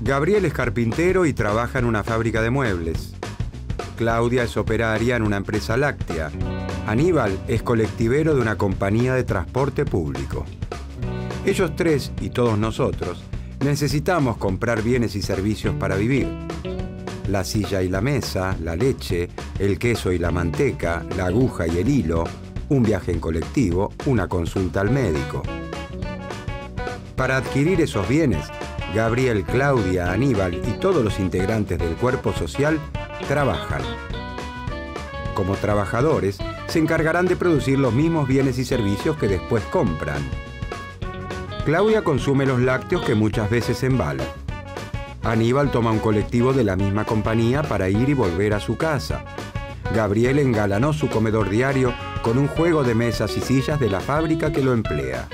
Gabriel es carpintero y trabaja en una fábrica de muebles. Claudia es operaria en una empresa láctea. Aníbal es colectivero de una compañía de transporte público. Ellos tres y todos nosotros necesitamos comprar bienes y servicios para vivir. La silla y la mesa, la leche, el queso y la manteca, la aguja y el hilo, un viaje en colectivo, una consulta al médico. Para adquirir esos bienes, Gabriel, Claudia, Aníbal y todos los integrantes del cuerpo social trabajan. Como trabajadores, se encargarán de producir los mismos bienes y servicios que después compran. Claudia consume los lácteos que muchas veces embala. Aníbal toma un colectivo de la misma compañía para ir y volver a su casa. Gabriel engalanó su comedor diario con un juego de mesas y sillas de la fábrica que lo emplea.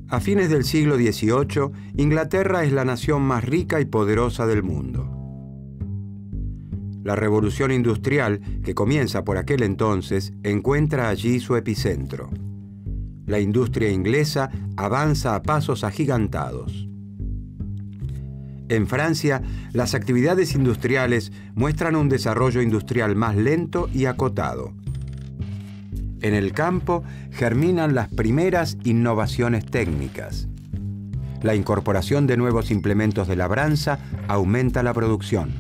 A fines del siglo XVIII, Inglaterra es la nación más rica y poderosa del mundo. La revolución industrial, que comienza por aquel entonces, encuentra allí su epicentro. La industria inglesa avanza a pasos agigantados. En Francia, las actividades industriales muestran un desarrollo industrial más lento y acotado. En el campo germinan las primeras innovaciones técnicas. La incorporación de nuevos implementos de labranza aumenta la producción.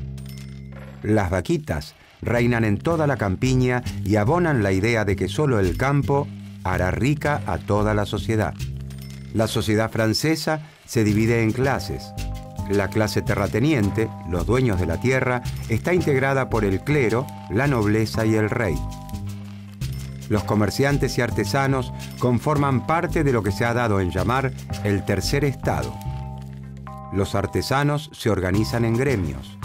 Las vaquitas reinan en toda la campiña y abonan la idea de que solo el campo hará rica a toda la sociedad. La sociedad francesa se divide en clases. La clase terrateniente, los dueños de la tierra, está integrada por el clero, la nobleza y el rey. Los comerciantes y artesanos conforman parte de lo que se ha dado en llamar el tercer estado. Los artesanos se organizan en gremios.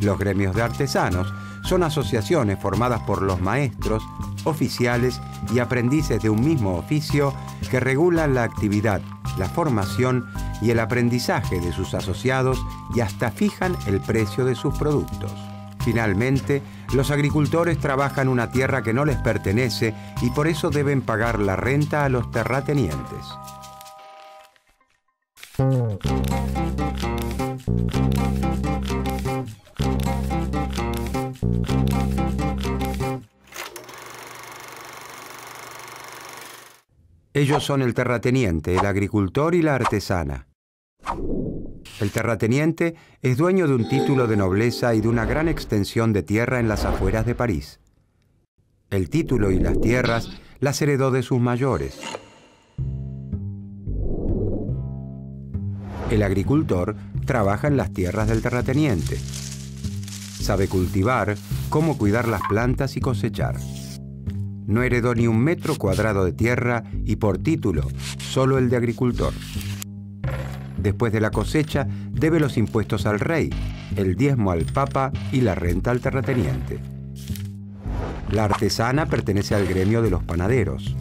Los gremios de artesanos son asociaciones formadas por los maestros, oficiales y aprendices de un mismo oficio que regulan la actividad, la formación y el aprendizaje de sus asociados y hasta fijan el precio de sus productos. Finalmente, los agricultores trabajan una tierra que no les pertenece y por eso deben pagar la renta a los terratenientes. Ellos son el terrateniente, el agricultor y la artesana. El terrateniente es dueño de un título de nobleza y de una gran extensión de tierra en las afueras de París. El título y las tierras las heredó de sus mayores. El agricultor trabaja en las tierras del terrateniente. Sabe cultivar, cómo cuidar las plantas y cosechar. No heredó ni un metro cuadrado de tierra y por título, solo el de agricultor. Después de la cosecha, debe los impuestos al rey, el diezmo al papa y la renta al terrateniente. La artesana pertenece al gremio de los panaderos.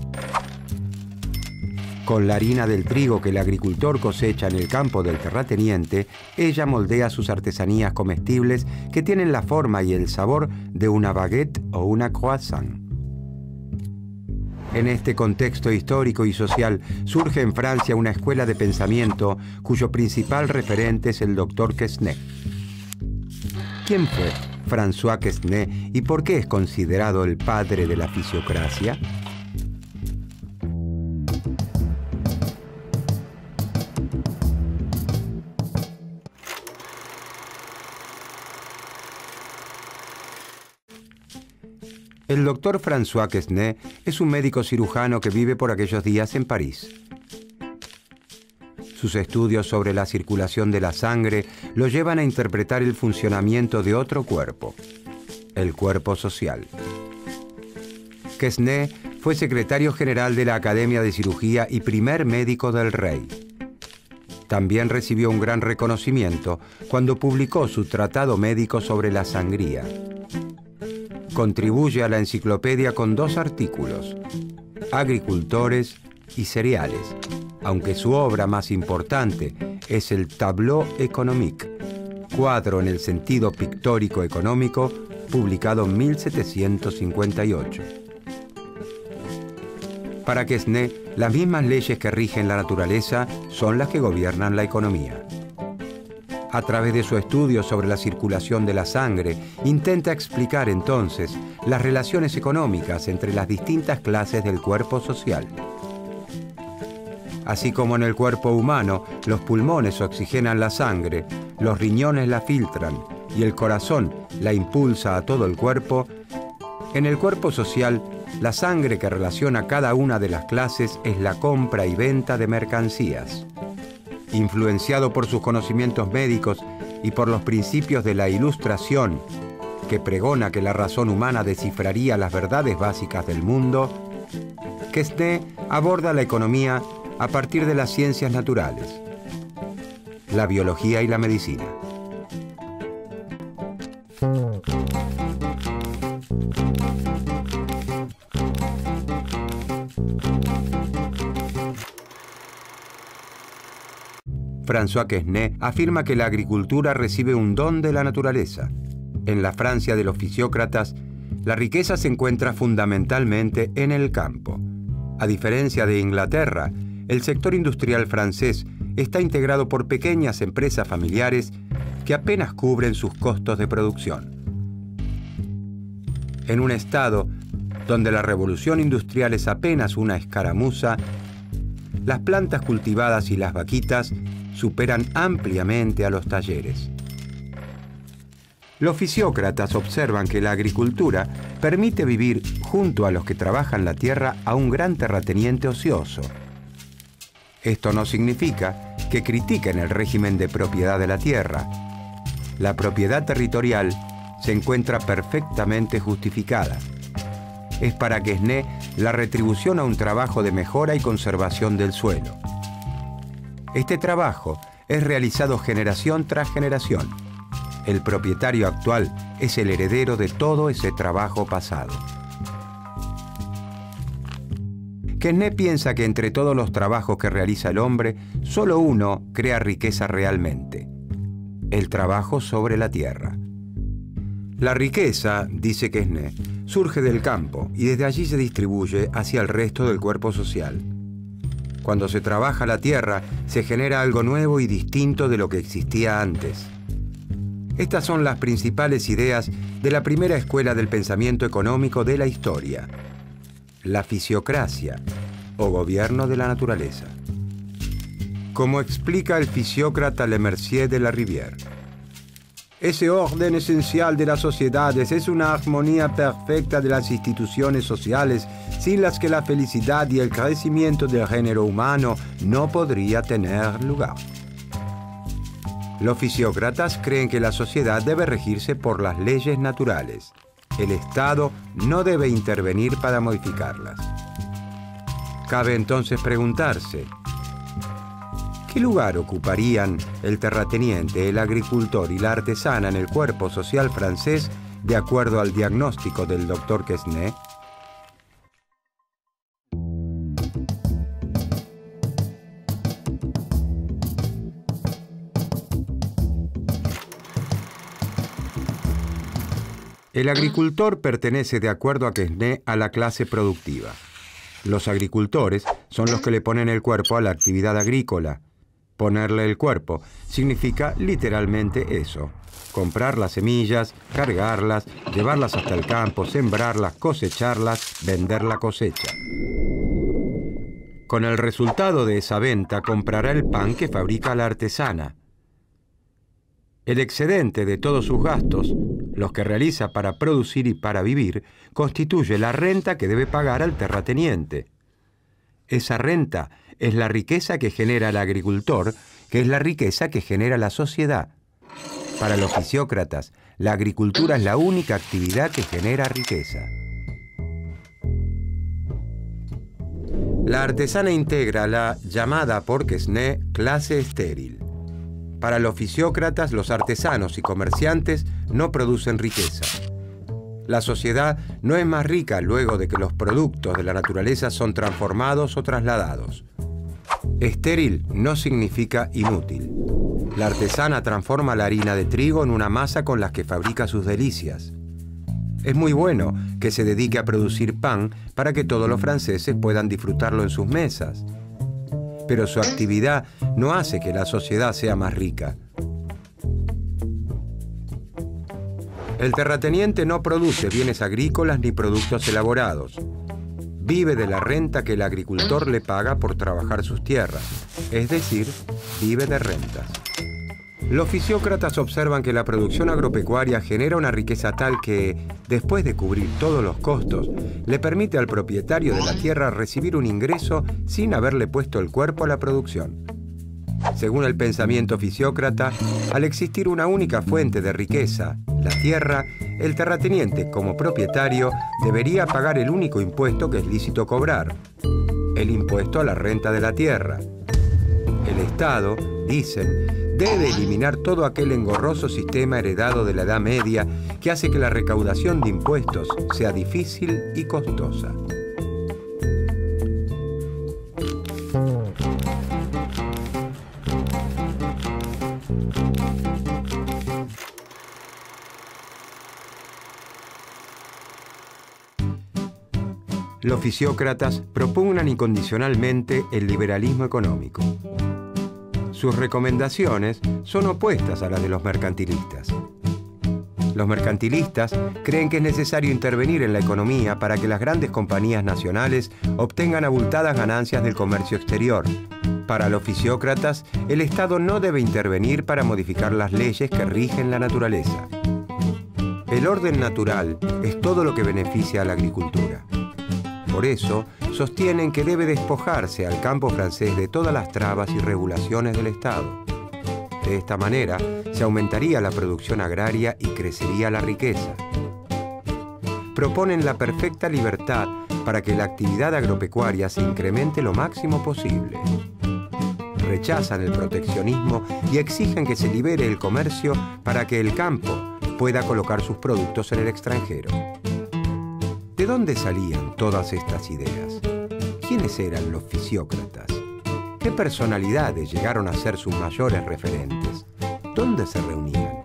Con la harina del trigo que el agricultor cosecha en el campo del terrateniente, ella moldea sus artesanías comestibles que tienen la forma y el sabor de una baguette o una croissant. En este contexto histórico y social surge en Francia una escuela de pensamiento cuyo principal referente es el doctor Quesnay. ¿Quién fue François Quesnay y por qué es considerado el padre de la fisiocracia? El doctor François Quesnay es un médico cirujano que vive por aquellos días en París. Sus estudios sobre la circulación de la sangre lo llevan a interpretar el funcionamiento de otro cuerpo, el cuerpo social. Quesnay fue secretario general de la Academia de Cirugía y primer médico del rey. También recibió un gran reconocimiento cuando publicó su tratado médico sobre la sangría. Contribuye a la enciclopedia con 2 artículos, Agricultores y cereales, aunque su obra más importante es el Tableau économique, cuadro en el sentido pictórico económico, publicado en 1758. Para Quesnay, las mismas leyes que rigen la naturaleza son las que gobiernan la economía. A través de su estudio sobre la circulación de la sangre, intenta explicar entonces las relaciones económicas entre las distintas clases del cuerpo social. Así como en el cuerpo humano, los pulmones oxigenan la sangre, los riñones la filtran y el corazón la impulsa a todo el cuerpo, en el cuerpo social, la sangre que relaciona cada una de las clases es la compra y venta de mercancías. Influenciado por sus conocimientos médicos y por los principios de la Ilustración, que pregona que la razón humana descifraría las verdades básicas del mundo, Quesnay aborda la economía a partir de las ciencias naturales, la biología y la medicina. François Quesnay afirma que la agricultura recibe un don de la naturaleza. En la Francia de los fisiócratas, la riqueza se encuentra fundamentalmente en el campo. A diferencia de Inglaterra, el sector industrial francés está integrado por pequeñas empresas familiares que apenas cubren sus costos de producción. En un estado donde la revolución industrial es apenas una escaramuza, las plantas cultivadas y las vaquitas superan ampliamente a los talleres. Los fisiócratas observan que la agricultura permite vivir junto a los que trabajan la tierra a un gran terrateniente ocioso. Esto no significa que critiquen el régimen de propiedad de la tierra. La propiedad territorial se encuentra perfectamente justificada. Es para Quesnay la retribución a un trabajo de mejora y conservación del suelo. Este trabajo es realizado generación tras generación. El propietario actual es el heredero de todo ese trabajo pasado. Quesnay piensa que entre todos los trabajos que realiza el hombre, solo uno crea riqueza realmente: el trabajo sobre la tierra. La riqueza, dice Quesnay, surge del campo y desde allí se distribuye hacia el resto del cuerpo social. Cuando se trabaja la tierra, se genera algo nuevo y distinto de lo que existía antes. Estas son las principales ideas de la primera escuela del pensamiento económico de la historia: la fisiocracia, o gobierno de la naturaleza. Como explica el fisiócrata Lemercier de la Rivière, ese orden esencial de las sociedades es una armonía perfecta de las instituciones sociales sin las que la felicidad y el crecimiento del género humano no podría tener lugar. Los fisiócratas creen que la sociedad debe regirse por las leyes naturales. El Estado no debe intervenir para modificarlas. Cabe entonces preguntarse: ¿qué lugar ocuparían el terrateniente, el agricultor y la artesana en el cuerpo social francés de acuerdo al diagnóstico del doctor Quesnay? El agricultor pertenece, de acuerdo a Quesnay, a la clase productiva. Los agricultores son los que le ponen el cuerpo a la actividad agrícola. Ponerle el cuerpo significa literalmente eso: comprar las semillas, cargarlas, llevarlas hasta el campo, sembrarlas, cosecharlas, vender la cosecha. Con el resultado de esa venta comprará el pan que fabrica la artesana. El excedente de todos sus gastos, los que realiza para producir y para vivir, constituye la renta que debe pagar al terrateniente. Esa renta es la riqueza que genera el agricultor, que es la riqueza que genera la sociedad. Para los fisiócratas, la agricultura es la única actividad que genera riqueza. La artesana integra la llamada por Quesnay clase estéril. Para los fisiócratas, los artesanos y comerciantes no producen riqueza. La sociedad no es más rica luego de que los productos de la naturaleza son transformados o trasladados. Estéril no significa inútil. La artesana transforma la harina de trigo en una masa con la que fabrica sus delicias. Es muy bueno que se dedique a producir pan para que todos los franceses puedan disfrutarlo en sus mesas. Pero su actividad no hace que la sociedad sea más rica. El terrateniente no produce bienes agrícolas ni productos elaborados. Vive de la renta que el agricultor le paga por trabajar sus tierras, es decir, vive de rentas. Los fisiócratas observan que la producción agropecuaria genera una riqueza tal que, después de cubrir todos los costos, le permite al propietario de la tierra recibir un ingreso sin haberle puesto el cuerpo a la producción. Según el pensamiento fisiócrata, al existir una única fuente de riqueza, la tierra, el terrateniente, como propietario, debería pagar el único impuesto que es lícito cobrar: el impuesto a la renta de la tierra. El Estado, dicen, debe eliminar todo aquel engorroso sistema heredado de la Edad Media que hace que la recaudación de impuestos sea difícil y costosa. Los fisiócratas propugnan incondicionalmente el liberalismo económico. Sus recomendaciones son opuestas a las de los mercantilistas. Los mercantilistas creen que es necesario intervenir en la economía para que las grandes compañías nacionales obtengan abultadas ganancias del comercio exterior. Para los fisiócratas, el Estado no debe intervenir para modificar las leyes que rigen la naturaleza. El orden natural es todo lo que beneficia a la agricultura. Por eso, sostienen que debe despojarse al campo francés de todas las trabas y regulaciones del Estado. De esta manera, se aumentaría la producción agraria y crecería la riqueza. Proponen la perfecta libertad para que la actividad agropecuaria se incremente lo máximo posible. Rechazan el proteccionismo y exigen que se libere el comercio para que el campo pueda colocar sus productos en el extranjero. ¿De dónde salían todas estas ideas? ¿Quiénes eran los fisiócratas? ¿Qué personalidades llegaron a ser sus mayores referentes? ¿Dónde se reunían?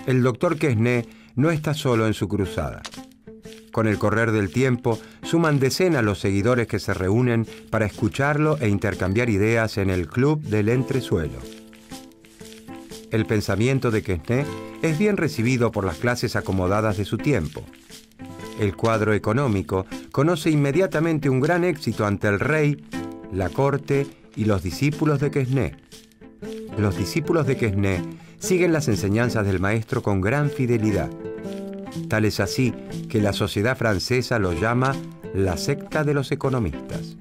El doctor Quesnay no está solo en su cruzada. Con el correr del tiempo, suman decenas los seguidores que se reúnen para escucharlo e intercambiar ideas en el Club del Entresuelo. El pensamiento de Quesnay es bien recibido por las clases acomodadas de su tiempo. El cuadro económico conoce inmediatamente un gran éxito ante el rey, la corte y los discípulos de Quesnay. Los discípulos de Quesnay siguen las enseñanzas del maestro con gran fidelidad. Tal es así que la sociedad francesa lo llama la secta de los economistas.